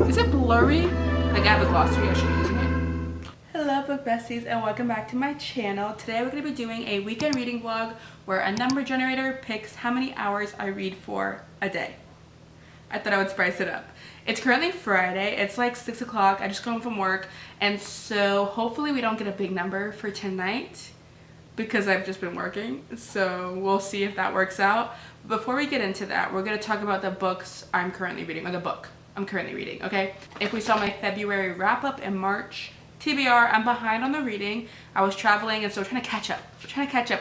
Is it blurry? Like I have a glossary, I should be using it. Hello book besties and welcome back to my channel. Today we're going to be doing a weekend reading vlog where a number generator picks how many hours I read for a day. I thought I would spice it up. It's currently Friday. It's like 6 o'clock. I just got home from work, and so hopefully we don't get a big number for tonight because I've just been working. So we'll see if that works out. Before we get into that, we're going to talk about the books I'm currently reading, or the book I'm currently reading, okay? If we saw my February wrap up in March, TBR, I'm behind on the reading. I was traveling and so trying to catch up.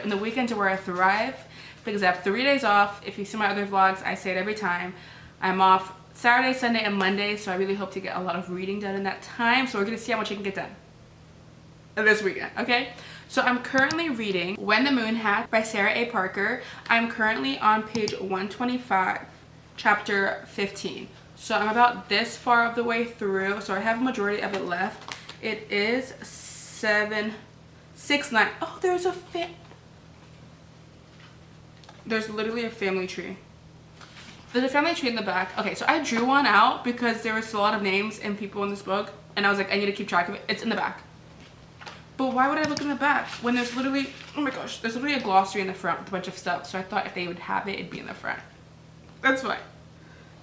And the weekends are where I thrive because I have 3 days off. If you see my other vlogs, I say it every time. I'm off Saturday, Sunday, and Monday, so I really hope to get a lot of reading done in that time. So we're gonna see how much I can get done this weekend, okay? So I'm currently reading When the Moon Hatched by Sarah A. Parker. I'm currently on page 125, chapter 15. So I'm about this far of the way through, so I have a majority of it left. It is 769. Oh, there's literally a family tree. There's a family tree in the back. Okay, so I drew one out because there was a lot of names and people in this book, and I was like, I need to keep track of it. It's in the back. But why would I look in the back when there's literally, oh my gosh, there's literally a glossary in the front with a bunch of stuff. So I thought if they would have it, it'd be in the front. That's fine.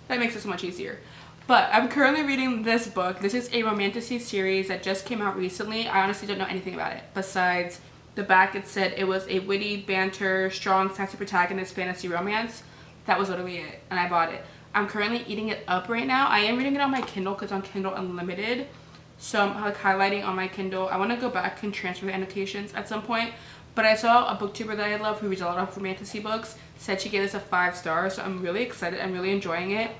That makes it so much easier. But I'm currently reading this book. This is a romantasy series that just came out recently. I honestly don't know anything about it. Besides the back, it said it was a witty, banter, strong, sassy protagonist fantasy romance. That was literally it, and I bought it. I'm currently eating it up right now. I am reading it on my Kindle because on Kindle Unlimited. So I'm like highlighting on my Kindle. I want to go back and transfer the annotations at some point. But I saw a booktuber that I love who reads a lot of romantasy books said she gave this a 5 stars. So I'm really excited. I'm really enjoying it.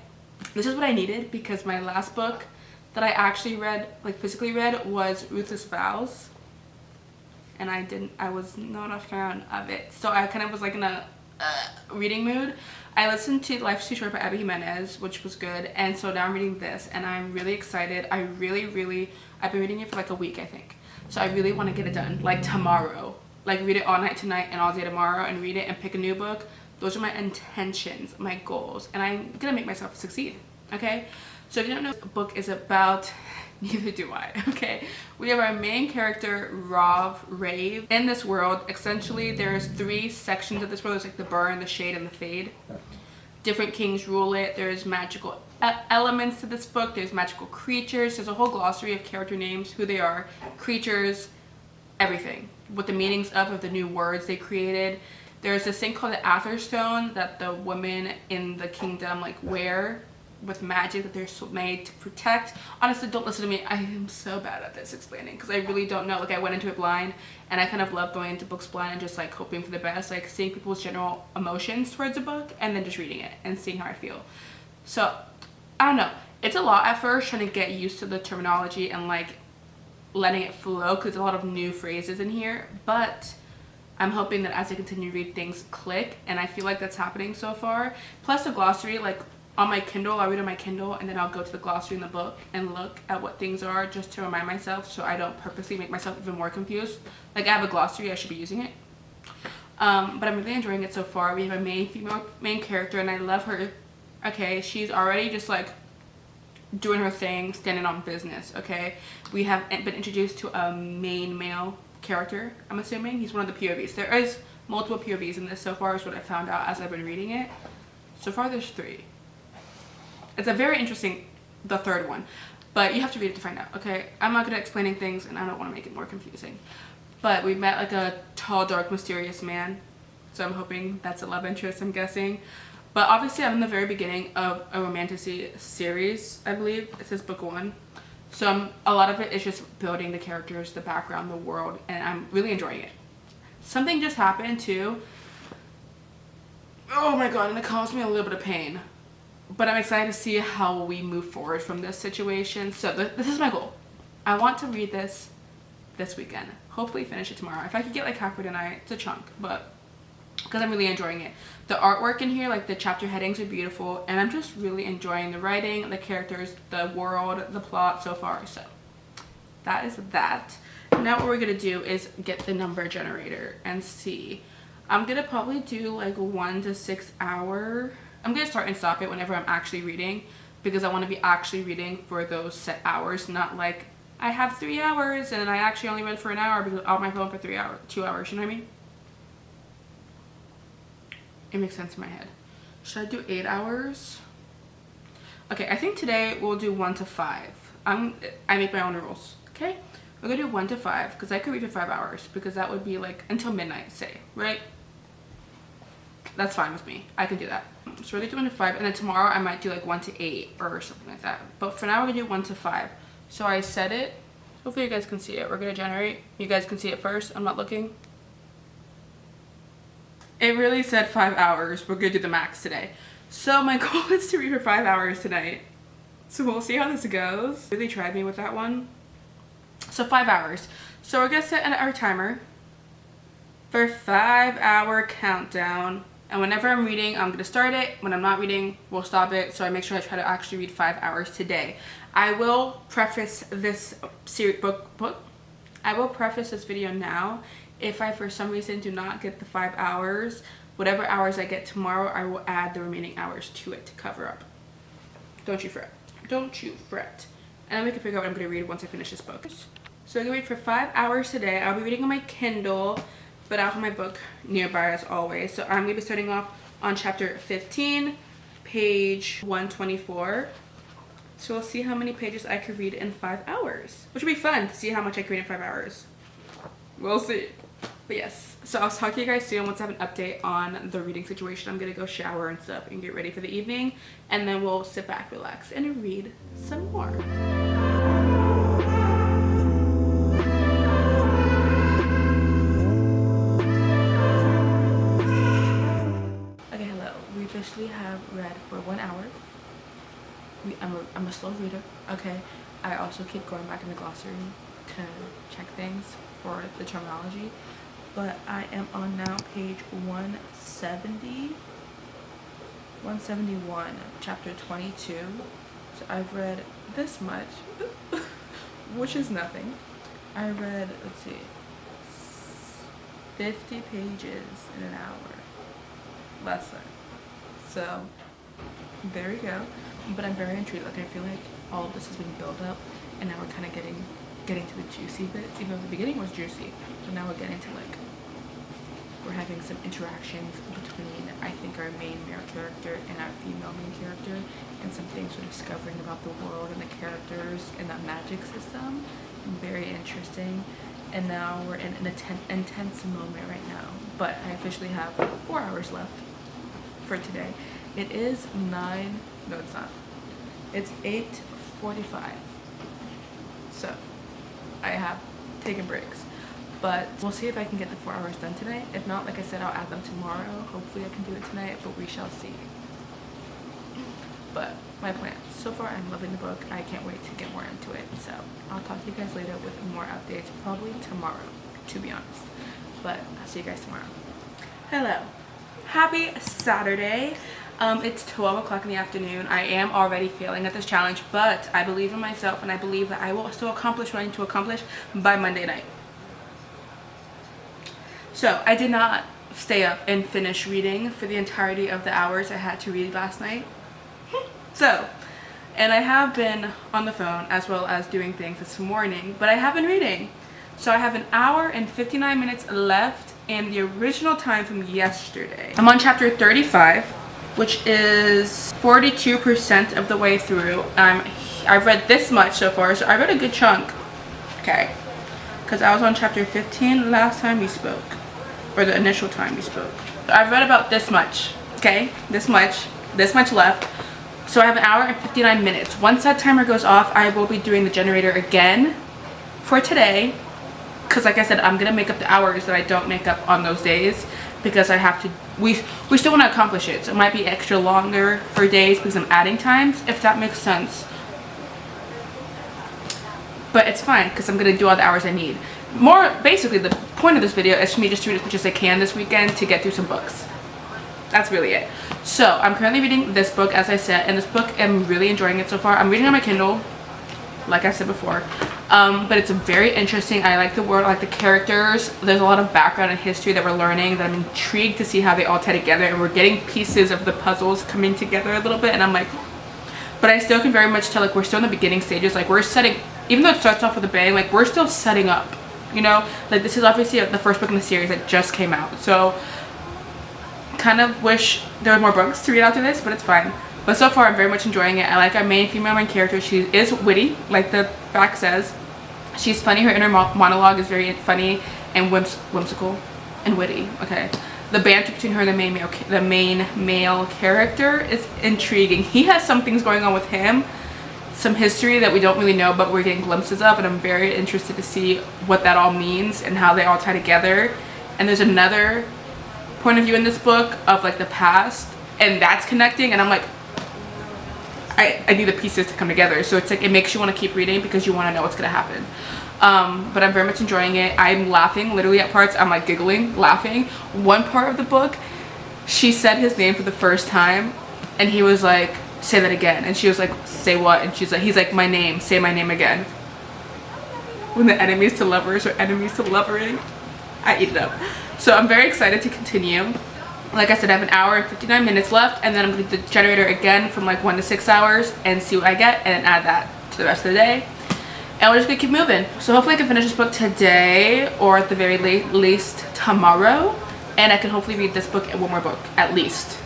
This is what I needed because my last book that I actually read, like physically read, was Ruthless Vows. And I was not a fan of it. So I kind of was like in a reading mood. I listened to Life's Too Short by Abby Jimenez, which was good, and so now I'm reading this and I'm really excited. I've been reading it for like a week, I think, so I really want to get it done like tomorrow, like read it all night tonight and all day tomorrow and read it and pick a new book. Those are my intentions, my goals, and I'm gonna make myself succeed, okay? So if you don't know what the book is about, neither do I, okay? We have our main character, Rave. In this world, essentially, there's 3 sections of this world. There's like the burn, the shade, and the fade. Different kings rule it. There's magical elements to this book. There's magical creatures. There's a whole glossary of character names, who they are, creatures, everything. What the meanings of the new words they created. There's this thing called the Atherstone that the women in the kingdom like wear with magic that they're made to protect. Honestly, don't listen to me. I am so bad at this explaining because I really don't know. Like I went into it blind, and I kind of love going into books blind and just like hoping for the best, like seeing people's general emotions towards a book and then just reading it and seeing how I feel. So I don't know. It's a lot at first trying to get used to the terminology and like letting it flow because there's a lot of new phrases in here, but I'm hoping that as I continue to read, things click, and I feel like that's happening so far. Plus the glossary, like on my Kindle, I'll read on my Kindle and then I'll go to the glossary in the book and look at what things are just to remind myself so I don't purposely make myself even more confused. Like I have a glossary, I should be using it. But I'm really enjoying it so far. We have a main character, and I love her. Okay, she's already just like doing her thing, standing on business, okay? We have been introduced to a main male character, I'm assuming. He's one of the POVs. There is multiple POVs in this so far is what I found out as I've been reading it. So far there's 3. It's a very interesting, the 3rd one, but you have to read it to find out, okay? I'm not good at explaining things and I don't want to make it more confusing. But we met like a tall, dark, mysterious man, so I'm hoping that's a love interest, I'm guessing. But obviously I'm in the very beginning of a romantasy series, I believe. It says book 1. So a lot of it is just building the characters, the background, the world, and I'm really enjoying it. Something just happened too. Oh my god, and it caused me a little bit of pain. But I'm excited to see how we move forward from this situation. So this is my goal. I want to read this weekend. Hopefully finish it tomorrow. If I could get like halfway tonight, it's a chunk, but because I'm really enjoying it. The artwork in here, like the chapter headings are beautiful, and I'm just really enjoying the writing, the characters, the world, the plot so far. So that is that. Now what we're gonna do is get the number generator and see. I'm gonna probably do like 1 to 6 hour. I'm gonna start and stop it whenever I'm actually reading. because I want to be actually reading for those set hours, not like I have 3 hours and then I actually only read for an hour because I'm on my phone for 2 hours, you know what I mean? It makes sense in my head. Should I do 8 hours? Okay, I think today we'll do 1 to 5. I make my own rules, okay? We're gonna do 1 to 5 because I could read for 5 hours because that would be like until midnight, say, right? That's fine with me. I can do that. So we're gonna do 1 to 5, and then tomorrow I might do like 1 to 8 or something like that. But for now, we're gonna do 1 to 5. So I set it. Hopefully you guys can see it. We're gonna generate. You guys can see it first. I'm not looking. It really said 5 hours. We're gonna do the max today. So my goal is to read for 5 hours tonight. So we'll see how this goes. Really tried me with that one. So 5 hours. So we're gonna set our timer for 5-hour countdown. And whenever I'm reading, I'm gonna start it. When I'm not reading, we'll stop it. So I make sure I try to actually read 5 hours today. I will preface this I will preface this video now. If I, for some reason, do not get the 5 hours, whatever hours I get tomorrow, I will add the remaining hours to it to cover up. Don't you fret. Don't you fret. And then we can figure out what I'm gonna read once I finish this book. So I'm gonna read for 5 hours today. I'll be reading on my Kindle, but I'll have my book nearby as always. So I'm gonna be starting off on chapter 15, page 124. So we'll see how many pages I could read in 5 hours, which will be fun to see how much I can read in 5 hours. We'll see. But yes, so I'll talk to you guys soon once I have an update on the reading situation. I'm gonna go shower and stuff and get ready for the evening, and then we'll sit back, relax, and read some more. We officially have read for 1 hour. I'm a slow reader, okay? I also keep going back in the glossary to check things for the terminology. But I am on now page 171, chapter 22. So I've read this much, which is nothing. I read, let's see, 50 pages in an hour. Less than. So there we go. But I'm very intrigued. Like, I feel like all of this has been built up, and now we're kind of getting to the juicy bits. Even though the beginning was juicy, but now we're getting to, like, we're having some interactions between, I think, our main male character and our female main character, and some things we're discovering about the world and the characters and that magic system. Very interesting. And now we're in an intense moment right now. But I officially have 4 hours left for today. It is 9, no it's not. It's 8:45. So I have taken breaks. But we'll see if I can get the 4 hours done tonight. If not, like I said, I'll add them tomorrow. Hopefully I can do it tonight, but we shall see. But my plan. So far, I'm loving the book. I can't wait to get more into it. So I'll talk to you guys later with more updates, probably tomorrow, to be honest. But I'll see you guys tomorrow. Hello. Happy Saturday. It's 12 o'clock in the afternoon. I am already failing at this challenge, but I believe in myself, and I believe that I will still accomplish what I need to accomplish by Monday night. So I did not stay up and finish reading for the entirety of the hours I had to read last night. So, and I have been on the phone as well as doing things this morning, but I have been reading. So I have 1 hour and 59 minutes left in the original time from yesterday. I'm on chapter 35, which is 42% of the way through. I've read this much so far, so I read a good chunk. Okay, because I was on chapter 15 last time we spoke, or the initial time we spoke. I've read about this much, okay? This much left. So I have 1 hour and 59 minutes. Once that timer goes off, I will be doing the generator again for today. Because like I said, I'm going to make up the hours that I don't make up on those days. Because I have to, we still want to accomplish it. So it might be extra longer for days because I'm adding times, if that makes sense. But it's fine because I'm going to do all the hours I need. Basically, the point of this video is for me just to read as much as I can this weekend to get through some books. That's really it. So I'm currently reading this book, as I said, and this book, I'm really enjoying it so far. I'm reading on my Kindle, like I said before, but it's very interesting. I like the world, I like the characters. There's a lot of background and history that we're learning that I'm intrigued to see how they all tie together, and we're getting pieces of the puzzles coming together a little bit, and I'm like, but I still can very much tell like we're still in the beginning stages. Like we're setting, even though it starts off with a bang, like we're still setting up, you know. Like this is obviously the first book in the series that just came out, so kind of wish there were more books to read after this, but it's fine. But so far I'm very much enjoying it. I like our main character. She is witty, like the back says. She's funny. Her inner monologue is very funny and whimsical and witty. Okay, the banter between her and the main male character is intriguing. He has some things going on with him, some history that we don't really know, but we're getting glimpses of, and I'm very interested to see what that all means and how they all tie together. And there's another point of view in this book of like the past, and that's connecting, and I'm like, I need the pieces to come together. So it's like it makes you want to keep reading because you want to know what's gonna happen. But I'm very much enjoying it. I'm laughing literally at parts. I'm like giggling, laughing. One part of the book, she said his name for the first time, and he was like, say that again, and she was like, say what? And he's like, my name, say my name again. When the enemies to lovers are enemies to lovering, I eat it up. So I'm very excited to continue. Like I said, I have an hour and 59 minutes left, and then I'm going to do the generator again from like 1 to 6 hours and see what I get, and then add that to the rest of the day. And we're just going to keep moving. So hopefully I can finish this book today, or at the very least tomorrow, and I can hopefully read this book and one more book, at least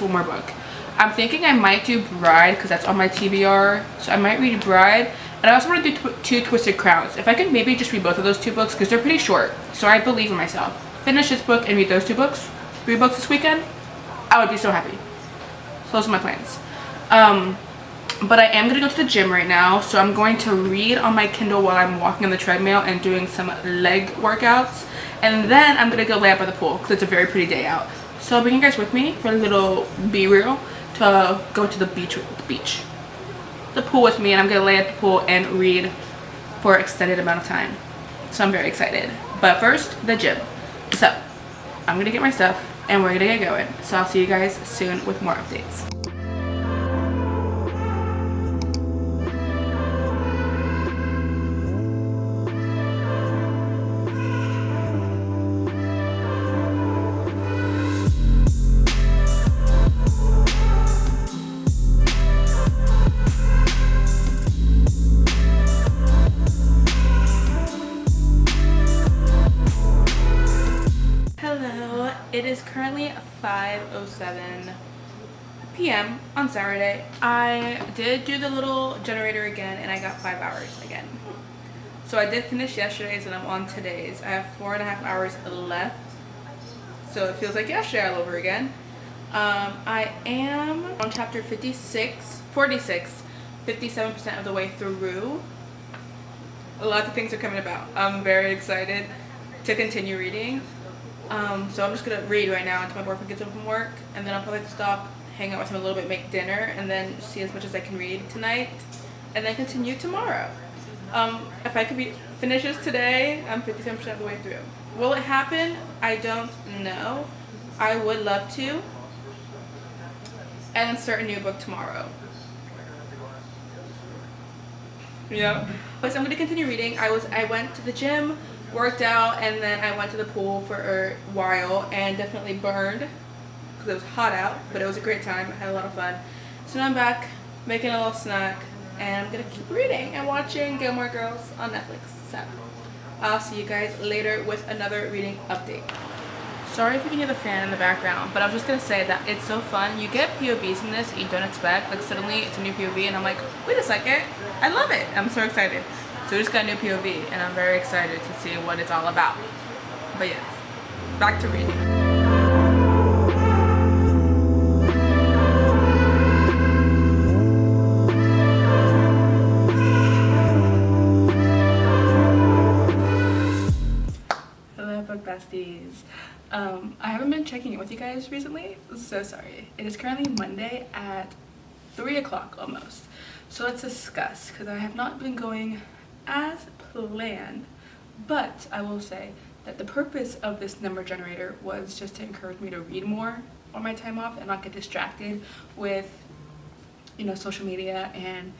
one more book. I'm thinking I might do Bride because that's on my TBR, so I might read Bride. And I also want to do two Twisted Crowns. If I could maybe just read both of those 2 books because they're pretty short, so I believe in myself. Finish this book and read those 2 books. 3 books this weekend, I would be so happy. So those are my plans. But I am going to go to the gym right now, so I'm going to read on my Kindle while I'm walking on the treadmill and doing some leg workouts. And then I'm going to go lay out by the pool because it's a very pretty day out. So I'll bring you guys with me for a little B-reel to go to the pool with me, and I'm going to lay at the pool and read for an extended amount of time. So I'm very excited. But first, the gym. So I'm going to get my stuff and we're going to get going. So I'll see you guys soon with more updates. It is currently 5:07 p.m. on Saturday. I did do the little generator again and I got 5 hours again. So I did finish yesterday's and I'm on today's. I have 4.5 hours left. So it feels like yesterday all over again. I am on chapter 46, 57% of the way through. Lots of things are coming about. I'm very excited to continue reading. So I'm just gonna read right now until my boyfriend gets home from work, and then I'll probably stop, hang out with him a little bit, make dinner, and then see as much as I can read tonight, and then continue tomorrow. If I could finish this today, I'm 57% of the way through. Will it happen? I don't know. I would love to. And then start a new book tomorrow. Yeah. But so I'm gonna continue reading. I went to the gym, worked out, and then I went to the pool for a while and definitely burned because it was hot out, but it was a great time. I had a lot of fun. So now I'm back making a little snack, and I'm gonna keep reading and watching Gilmore Girls on Netflix. So I'll see you guys later with another reading update. Sorry if you can hear the fan in the background, but I was just gonna say that it's so fun. You get POVs from this that you don't expect. Like suddenly it's a new POV and I'm like, wait a second, I love it. I'm so excited. So we just got a new POV and I'm very excited to see what it's all about. But yes, back to reading. Hello, book besties. I haven't been checking in with you guys recently, so sorry. It is currently Monday at 3 o'clock almost. So let's discuss, because I have not been going as planned, but I will say that the purpose of this number generator was just to encourage me to read more on my time off and not get distracted with, you know, social media and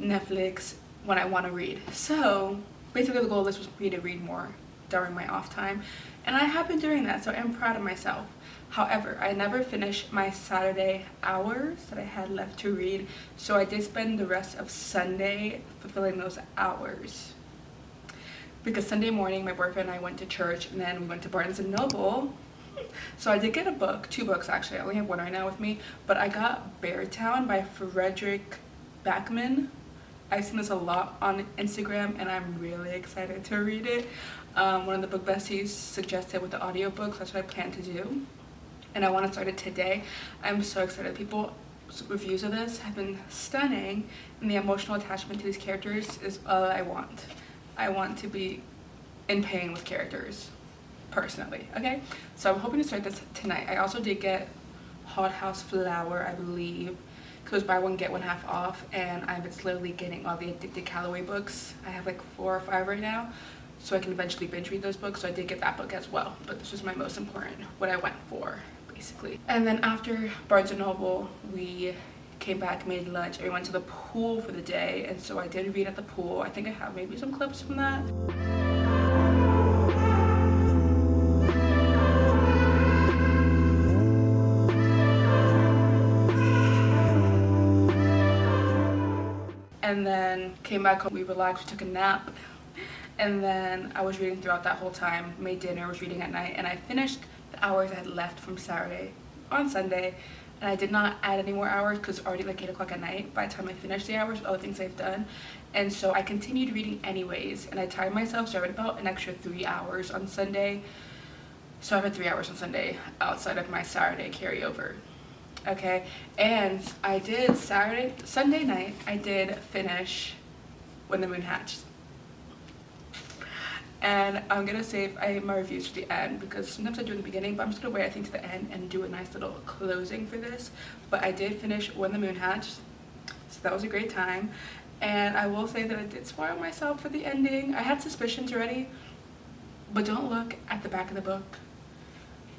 Netflix when I want to read. So basically the goal of this was for me to read more during my off time, and I have been doing that, so I'm proud of myself. However, I never finished my Saturday hours that I had left to read, so I did spend the rest of Sunday fulfilling those hours. Because Sunday morning, my boyfriend and I went to church, and then we went to Barnes & Noble. So I did get a book, 2 books actually. I only have one right now with me, but I got Beartown by Frederick Backman. I've seen this a lot on Instagram, and I'm really excited to read it. One of the book besties suggested with the audiobook, that's what I plan to do. And I want to start it today. I'm so excited. People's reviews of this have been stunning, and the emotional attachment to these characters is all I want. I want to be in pain with characters, personally, okay? So I'm hoping to start this tonight. I also did get Hot House Flower, I believe, because buy one get one half off, and I've been slowly getting all the Addicted Calloway books. I have like 4 or 5 right now, so I can eventually binge read those books. So I did get that book as well, but this was my most important, what I went for, basically. And then after Barnes & Noble, we came back, made lunch, and we went to the pool for the day, and so I did read at the pool. I think I have maybe some clips from that. And then came back home, we relaxed, we took a nap, and then I was reading throughout that whole time, made dinner, was reading at night, and I finished the hours I had left from Saturday on Sunday, and I did not add any more hours because it's already like 8 o'clock at night by the time I finished the hours, all the things I've done. And so I continued reading anyways, and I timed myself, so I read about an extra 3 hours on Sunday. So I read 3 hours on Sunday outside of my Saturday carryover. Okay, and I did Sunday night, I did finish When the Moon Hatched. And I'm gonna save my reviews to the end, because sometimes I do in the beginning, but I'm just gonna wait I think to the end and do a nice little closing for this. But I did finish When the Moon Hatched, so that was a great time. And I will say that I did spoil myself for the ending. I had suspicions already, but don't look at the back of the book.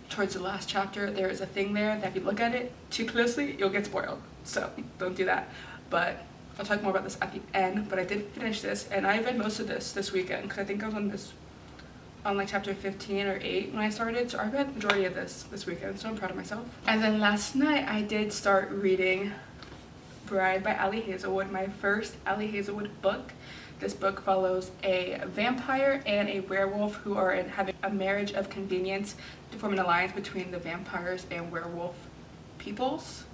Towards the last chapter, there is a thing there that if you look at it too closely, you'll get spoiled. So don't do that. But I'll talk more about this at the end. But I did finish this, and I read most of this weekend, because I think I was on like chapter 15 or 8 when I started. So I read the majority of this weekend, so I'm proud of myself. And then last night I did start reading Bride by Ali Hazelwood, my first Ali Hazelwood book. This book follows a vampire and a werewolf who are having a marriage of convenience to form an alliance between the vampires and werewolf peoples.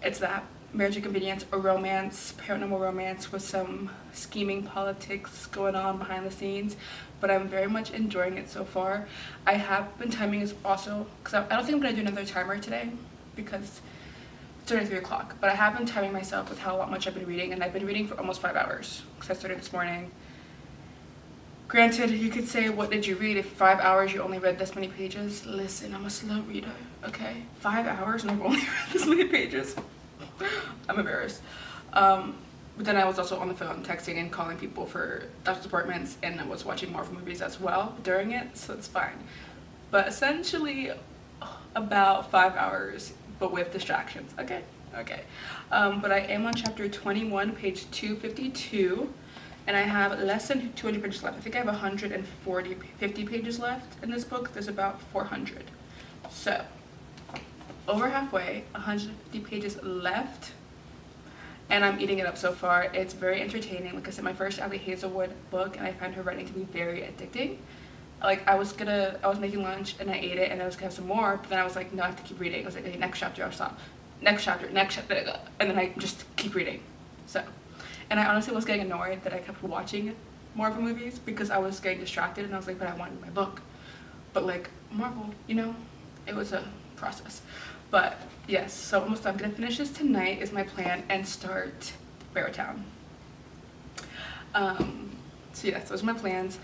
It's that marriage of convenience, a romance, paranormal romance with some scheming politics going on behind the scenes, but I'm very much enjoying it so far. I have been timing this also, because I don't think I'm going to do another timer today, because it's already 3 o'clock, but I have been timing myself with how much I've been reading, and I've been reading for almost 5 hours, because I started this morning. Granted, you could say, what did you read if 5 hours you only read this many pages? Listen, I'm a slow reader, okay? 5 hours and I've only read this many pages. I'm embarrassed. But then I was also on the phone texting and calling people for doctor's appointments, and I was watching Marvel movies as well during it, so it's fine. But essentially about 5 hours, but with distractions. Okay. But I am on chapter 21, page 252, and I have less than 200 pages left. I think I have 50 pages left in this book. There's about 400. So over halfway, 150 pages left, and I'm eating it up so far. It's very entertaining. Like I said, my first Ali Hazelwood book, and I find her writing to be very addicting. Like I was making lunch and I ate it, and I was gonna have some more, but then I was like, no, I have to keep reading. I was like, okay, next chapter, I'll stop. Next chapter, and then I just keep reading. So, and I honestly was getting annoyed that I kept watching Marvel movies, because I was getting distracted, and I was like, but I wanted my book. But like Marvel, you know, it was a process. But yes, so almost I'm gonna finish this tonight is my plan, and start Beartown. So yes, those are my plans.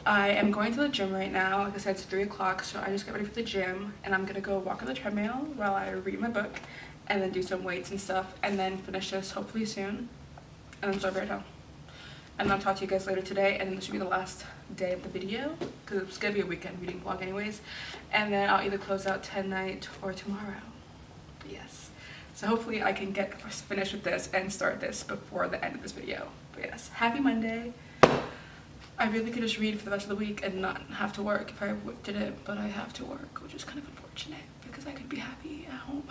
I am going to the gym right now. Like I said, it's 3 o'clock, so I just got ready for the gym, and I'm gonna go walk on the treadmill while I read my book, and then do some weights and stuff, and then finish this hopefully soon, and then start Beartown. And I'll talk to you guys later today, and then this will be the last day of the video, because it's gonna be a weekend reading vlog anyways, and then I'll either close out tonight or tomorrow. But yes, so hopefully I can get finished with this and start this before the end of this video. But yes, happy Monday. I really could just read for the rest of the week and not have to work if I didn't, but I have to work, which is kind of unfortunate because I could be happy at home.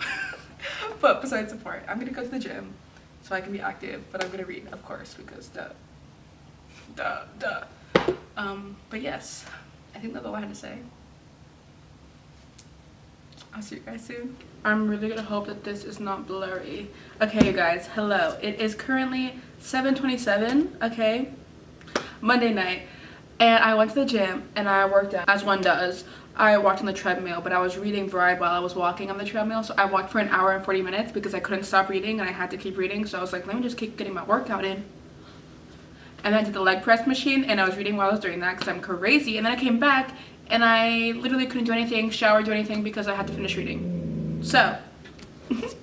But besides the point, I'm gonna go to the gym so I can be active, but I'm gonna read, of course, because duh. But yes, I think that's all I had to say. I'll see you guys soon. I'm really gonna hope that this is not blurry. Okay, you guys, hello. It is currently 7:27, okay? Monday night. And I went to the gym and I worked out, as one does. I walked on the treadmill, but I was reading Bride while I was walking on the treadmill. So I walked for an hour and 40 minutes because I couldn't stop reading and I had to keep reading. So I was like, let me just keep getting my workout in. And then I did the leg press machine and I was reading while I was doing that because I'm crazy. And then I came back and I literally couldn't do anything, shower, do anything because I had to finish reading. So, is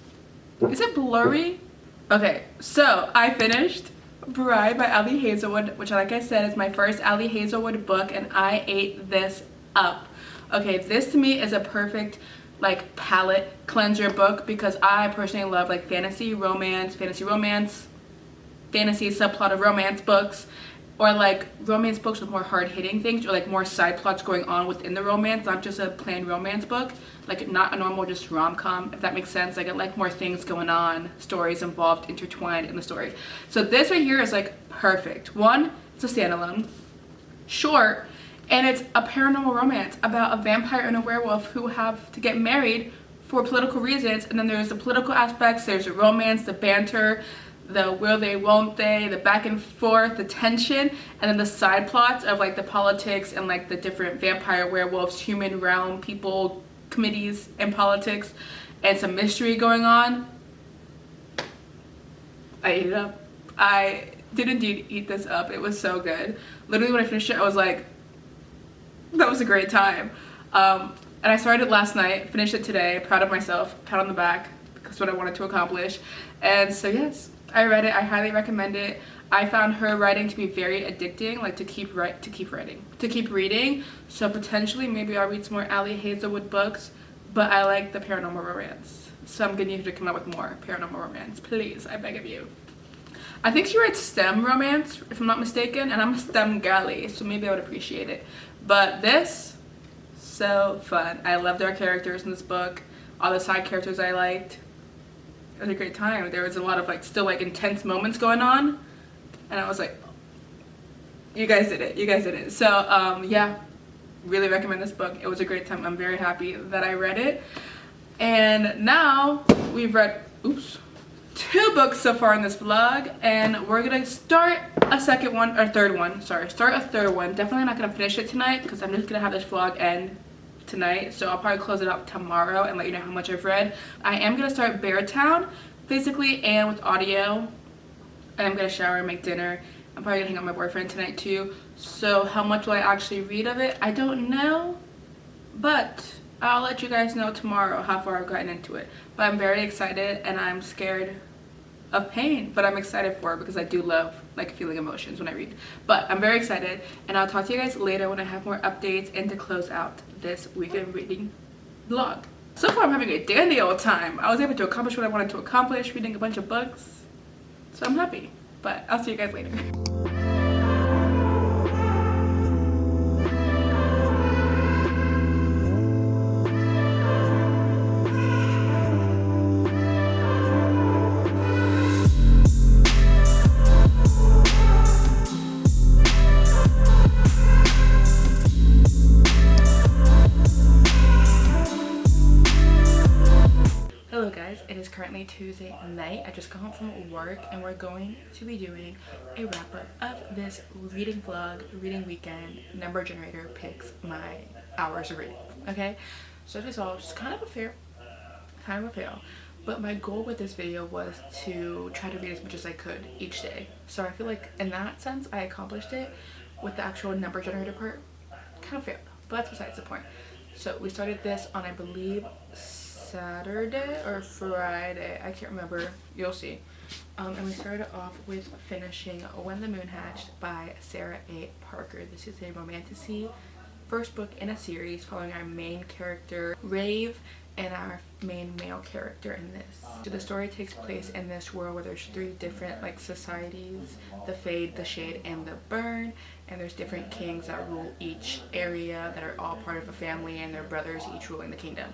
it blurry? Okay, so I finished Bride by Ali Hazelwood, which, like I said, is my first Ali Hazelwood book, and I ate this up. Okay, this to me is a perfect like palate cleanser book because I personally love like fantasy subplot of romance books, or like romance books with more hard-hitting things, or like more side plots going on within the romance, not just a plain romance book, like not a normal just rom-com, if that makes sense. Like I like more things going on, stories involved, intertwined in the story. So this right here is like perfect. One, it's a standalone, short, and it's a paranormal romance about a vampire and a werewolf who have to get married for political reasons. And then there's the political aspects, there's the romance, the banter, the will they, won't they, the back and forth, the tension, and then the side plots of like the politics and like the different vampire, werewolves, human realm, people, committees, and politics, and some mystery going on. I ate it up. I did indeed eat this up. It was so good. Literally when I finished it, I was like, that was a great time. And I started it last night, finished it today, proud of myself, pat on the back, because what I wanted to accomplish. And so yes, I read it. I highly recommend it. I found her writing to be very addicting, like to keep reading. So potentially maybe I'll read some more Ali Hazelwood books, but I like the paranormal romance. So I'm gonna need her to come up with more paranormal romance, please, I beg of you. I think she writes STEM romance, if I'm not mistaken, and I'm a STEM girly, so maybe I would appreciate it. But this, so fun. I loved our characters in this book, all the side characters I liked. It was a great time. There was a lot of like still like intense moments going on, and I was like, you guys did it. So yeah, really recommend this book. It was a great time. I'm very happy that I read it. And now we've read 2 books so far in this vlog, and we're gonna start a third one. Definitely not gonna finish it tonight because I'm just gonna have this vlog end tonight, so I'll probably close it up tomorrow and let you know how much I've read. I am gonna start Beartown physically and with audio. I'm gonna shower and make dinner. I'm probably gonna hang out with my boyfriend tonight too, so how much will I actually read of it? I don't know, but I'll let you guys know tomorrow how far I've gotten into it. But I'm very excited and I'm scared of pain, but I'm excited for it because I do love like feeling emotions when I read. But I'm very excited, and I'll talk to you guys later when I have more updates and to close out this weekend reading vlog. So far I'm having a dandy old time. I was able to accomplish what I wanted to accomplish, reading a bunch of books, so I'm happy. But I'll see you guys later. It is currently Tuesday night. I just got home from work and we're going to be doing a wrap up of this reading vlog, reading weekend. Number generator picks my hours of reading. Okay, so this all just kind of a fail, but my goal with this video was to try to read as much as I could each day. So I feel like in that sense I accomplished it. With the actual number generator part, kind of failed, but that's besides the point. So we started this on, I believe, Saturday or Friday, I can't remember, you'll see. And we started off with finishing When the Moon Hatched by Sarah A. Parker. This is a romantasy first book in a series following our main character Rave and our main male character in this. So the story takes place in this world where there's 3 different like societies: the Fade, the Shade, and the Burn, and there's different kings that rule each area that are all part of a family, and their brothers each ruling the kingdom.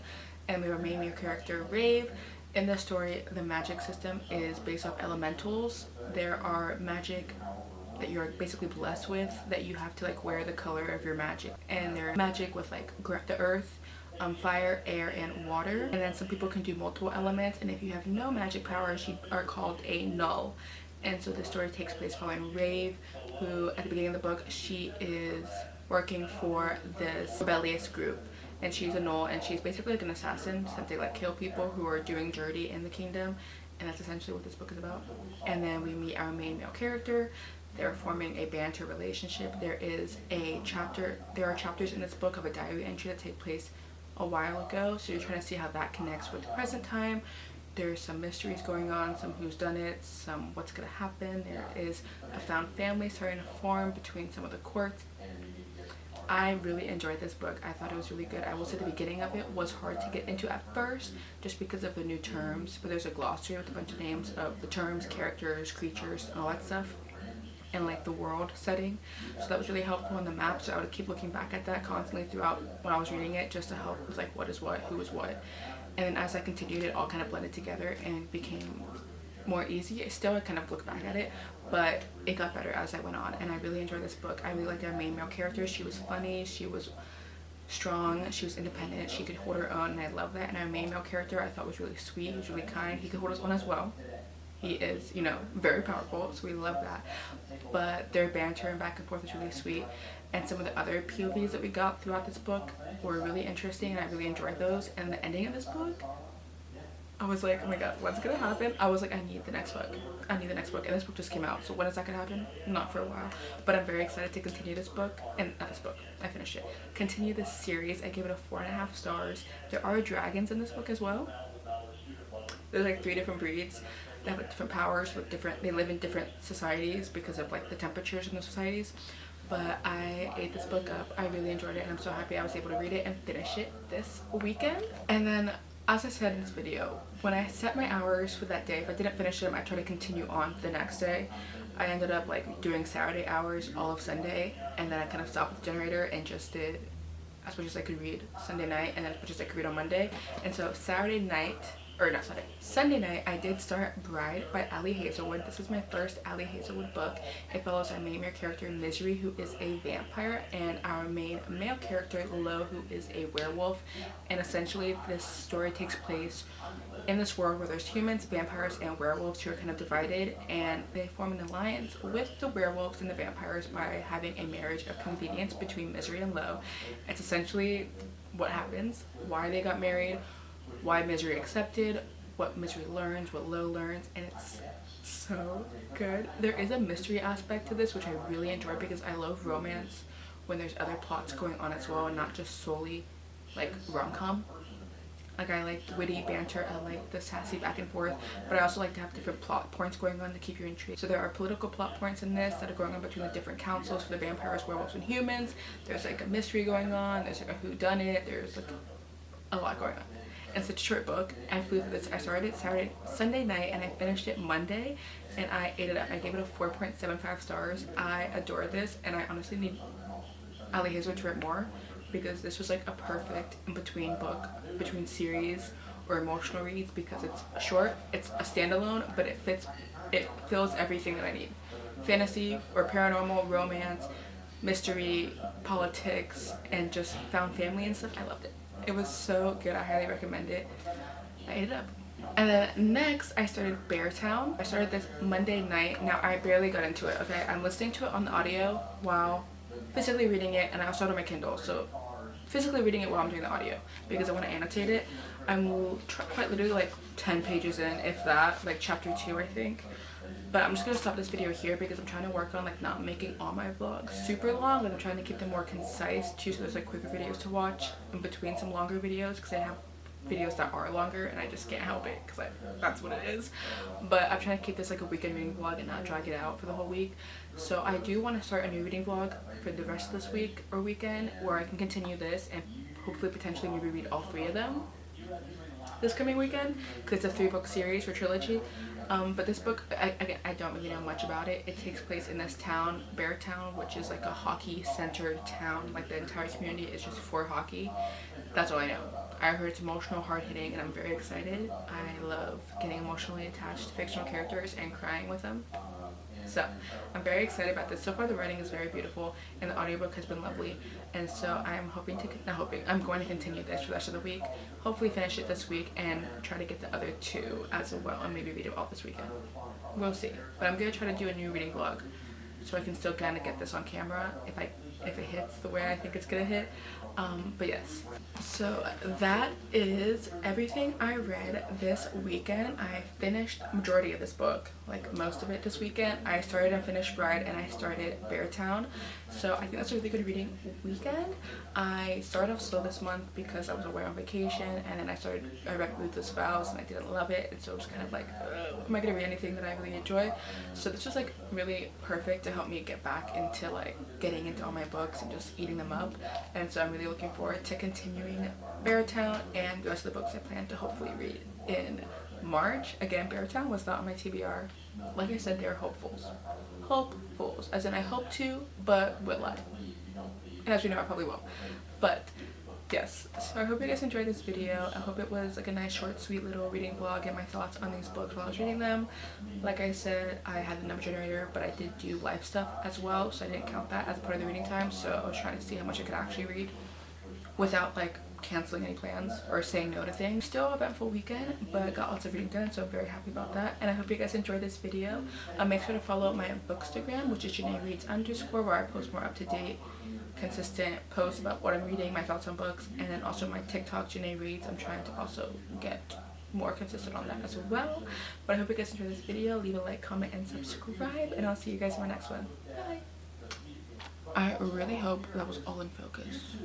And we have our main male character Rave. In the story, the magic system is based off elementals. There are magic that you're basically blessed with that you have to like wear the color of your magic, and they're magic with like the earth, fire, air, and water. And then some people can do multiple elements, and if you have no magic powers, you are called a null. And so the story takes place following Rave, who at the beginning of the book, she is working for this rebellious group, and she's a null, and she's basically like an assassin, since they like kill people who are doing dirty in the kingdom, and that's essentially what this book is about. And then we meet our main male character. They're forming a banter relationship. There are chapters in this book of a diary entry that take place a while ago, so you're trying to see how that connects with the present time. There's some mysteries going on, some whodunits, some what's gonna happen. There is a found family starting to form between some of the courts. I really enjoyed this book. I thought it was really good. I will say the beginning of it was hard to get into at first just because of the new terms, but there's a glossary with a bunch of names of the terms, characters, creatures, and all that stuff, and like the world setting. So that was really helpful in the map, so I would keep looking back at that constantly throughout when I was reading it, just to help with like what is what, who is what. And then as I continued, it all kind of blended together and became more easy. I kind of look back at it, but it got better as I went on, and I really enjoyed this book. I really liked our main male character. She was funny, she was strong, she was independent, she could hold her own, and I love that. And our main male character I thought was really sweet. He was really kind. He could hold his own as well. He is, you know, very powerful, so we love that. But their banter and back and forth was really sweet. And some of the other POVs that we got throughout this book were really interesting, and I really enjoyed those. And the ending of this book, I was like, oh my god, what's gonna happen? I was like, I need the next book. I need the next book. And this book just came out, so when is that gonna happen? Not for a while. But I'm very excited to continue this book. And not this book, I finished it. Continue this series. I gave it a 4.5 stars. There are dragons in this book as well. There's like 3 different breeds. They have like different powers with they live in different societies because of like the temperatures in those societies. But I ate this book up. I really enjoyed it, and I'm so happy I was able to read it and finish it this weekend. And then, as I said in this video, when I set my hours for that day, if I didn't finish them, I tried to continue on the next day. I ended up like doing Saturday hours all of Sunday, and then I kind of stopped with the generator and just did as much as I could read Sunday night, and then as much as I could read on Monday. And so Sunday night, I did start Bride by Ali Hazelwood. This is my first Ali Hazelwood book. It follows our main male character, Misery, who is a vampire, and our main male character, Lo, who is a werewolf. And essentially, this story takes place in this world where there's humans, vampires, and werewolves who are kind of divided, and they form an alliance with the werewolves and the vampires by having a marriage of convenience between Misery and Lo. It's essentially what happens, why they got married, why Misery accepted, what Misery learns, what Lo learns, and it's so good. There is a mystery aspect to this, which I really enjoy because I love romance when there's other plots going on as well, and not just solely like rom-com. Like, I like witty banter, I like the sassy back and forth, but I also like to have different plot points going on to keep you intrigued. So there are political plot points in this that are going on between the different councils for the vampires, werewolves, and humans. There's like a mystery going on, there's like a whodunit, there's like a lot going on. It's a short book. I flew through this. I started it Sunday night, and I finished it Monday, and I ate it up. I gave it a 4.75 stars. I adore this, and I honestly need Ali Hazelwood to write more, because this was like a perfect in-between book, between series or emotional reads, because it's short, it's a standalone, but it fills everything that I need. Fantasy or paranormal, romance, mystery, politics, and just found family and stuff. I loved it. It was so good. I highly recommend it. I ate it up. And then next, I started Beartown. I started this Monday night. Now, I barely got into it, okay? I'm listening to it on the audio while physically reading it, and I also have it on my Kindle. So, physically reading it while I'm doing the audio, because I want to annotate it. I'm quite literally like 10 pages in, if that, like chapter 2, I think. But I'm just going to stop this video here because I'm trying to work on like not making all my vlogs super long, and I'm trying to keep them more concise too, so there's like quicker videos to watch in between some longer videos, because I have videos that are longer, and I just can't help it because that's what it is. But I'm trying to keep this like a weekend reading vlog and not drag it out for the whole week. So I do want to start a new reading vlog for the rest of this week or weekend, where I can continue this and hopefully potentially maybe read all 3 of them this coming weekend, because it's a 3-book series or trilogy. But this book, again, I don't really know much about it. It takes place in this town, Beartown, which is like a hockey-centered town. Like the entire community is just for hockey. That's all I know. I heard it's emotional, hard-hitting, and I'm very excited. I love getting emotionally attached to fictional characters and crying with them. So I'm very excited about this. So far the writing is very beautiful and the audiobook has been lovely, and so I'm I'm going to continue this for the rest of the week, hopefully finish it this week and try to get the other 2 as well, and maybe read it all this weekend. We'll see. But I'm going to try to do a new reading vlog so I can still kind of get this on camera if it hits the way I think it's gonna hit. But yes, so that is everything I read this weekend. I finished majority of this book, like most of it this weekend. I started and finished Bride, and I started Beartown, so I think that's a really good reading weekend. I started off slow this month because I was away on vacation, and then I read Ruthless Vows and I didn't love it, and so it was kind of like, am I gonna read anything that I really enjoy? So this was like really perfect to help me get back into like getting into all my books and just eating them up, and so I'm really looking forward to continuing Beartown and the rest of the books I plan to hopefully read in March. Again, Beartown was not on my TBR. Like I said, they're hopefuls. Hopefuls. As in I hope to, but will I? And as you know, I probably won't. But yes, so I hope you guys enjoyed this video. I hope it was like a nice short sweet little reading vlog and my thoughts on these books while I was reading them. Like I said, I had the number generator, but I did do live stuff as well, so I didn't count that as part of the reading time. So I was trying to see how much I could actually read without like canceling any plans or saying no to things. Still eventful weekend, but got lots of reading done, so I'm very happy about that. And I hope you guys enjoyed this video. Make sure to follow my bookstagram, which is JanaeReads_, where I post more up-to-date consistent posts about what I'm reading, my thoughts on books, and then also my TikTok, Janae Reads. I'm trying to also get more consistent on that as well. But I hope you guys enjoyed this video. Leave a like, comment, and subscribe, and I'll see you guys in my next one. Bye! I really hope that was all in focus.